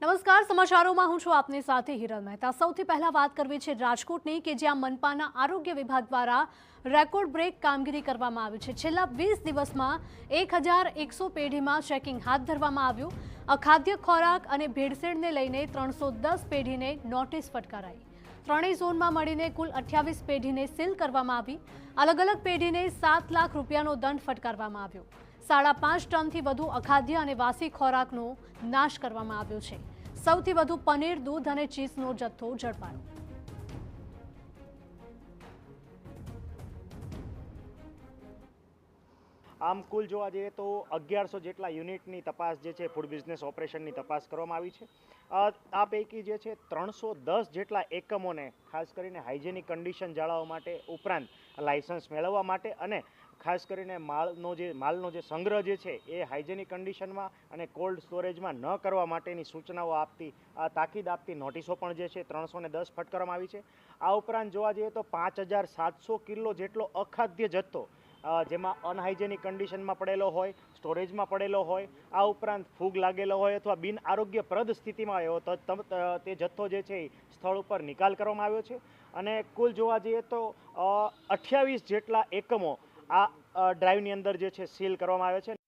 નમસ્કાર, સમાચારોમાં હું છું આપની સાથે હિરલ મહેતા। સૌથી પહેલા વાત કરવી છે રાજકોટની કે જ્યાં મનપાના આરોગ્ય વિભાગ દ્વારા રેકોર્ડ બ્રેક કામગીરી કરવામાં આવી છે। છેલ્લા 20 દિવસમાં 1100 પેઢીમાં ચેકિંગ હાથ ધરવામાં આવ્યું। અખાદ્ય ખોરાક અને ભેળસેળને લઈને 310 પેઢીને નોટિસ ફટકારાઈ। ત્રણેય ઝોનમાં મળીને કુલ 28 પેઢીને સીલ કરવામાં આવી। અલગ અલગ પેઢીને 7 લાખ રૂપિયાનો દંડ ફટકારવામાં આવ્યો। 5.5 ટનથી વધુ અખાદ્ય અને વાસી ખોરાકનો નાશ કરવામાં આવ્યો છે। સૌથી વધુ પનીર, દૂધ અને ચીઝનો જથ્થો ઝડપાયો। આમ કુલ જોવા જઈએ તો 1100 જેટલા યુનિટની તપાસ જે છે ફૂડ બિઝનેસ ઓપરેશનની તપાસ કરવામાં આવી છે। આ પૈકી જે છે 310 જેટલા એકમોને ખાસ કરીને હાઇજેનિક કન્ડિશન જાળવવા માટે ઉપરાંત લાયસન્સ મેળવવા માટે અને ખાસ કરીને માલનો જે સંગ્રહ જે છે એ હાઇજેનિક કન્ડિશનમાં અને કોલ્ડ સ્ટોરેજમાં ન કરવા માટેની સૂચનાઓ આપતી તાકીદ આપતી નોટિસો પણ જે છે 310 ફટકારવામાં આવી છે। આ ઉપરાંત જોવા જઈએ તો 5700 કિલો જેટલો અખાદ્ય જથ્થો જેમાં અનહાઇજેનિક કન્ડિશનમાં પડેલો હોય, સ્ટોરેજમાં પડેલો હોય, આ ઉપરાંત ફૂગ લાગેલો હોય અથવા બિન આરોગ્યપ્રદ સ્થિતિમાં આવ્યો તો તે જથ્થો જે છે એ સ્થળ ઉપર નિકાલ કરવામાં આવ્યો છે। અને કુલ જોવા જઈએ તો 28 જેટલા એકમો આ ડ્રાઈવની અંદર જે છે સીલ કરવામાં આવ્યા છે।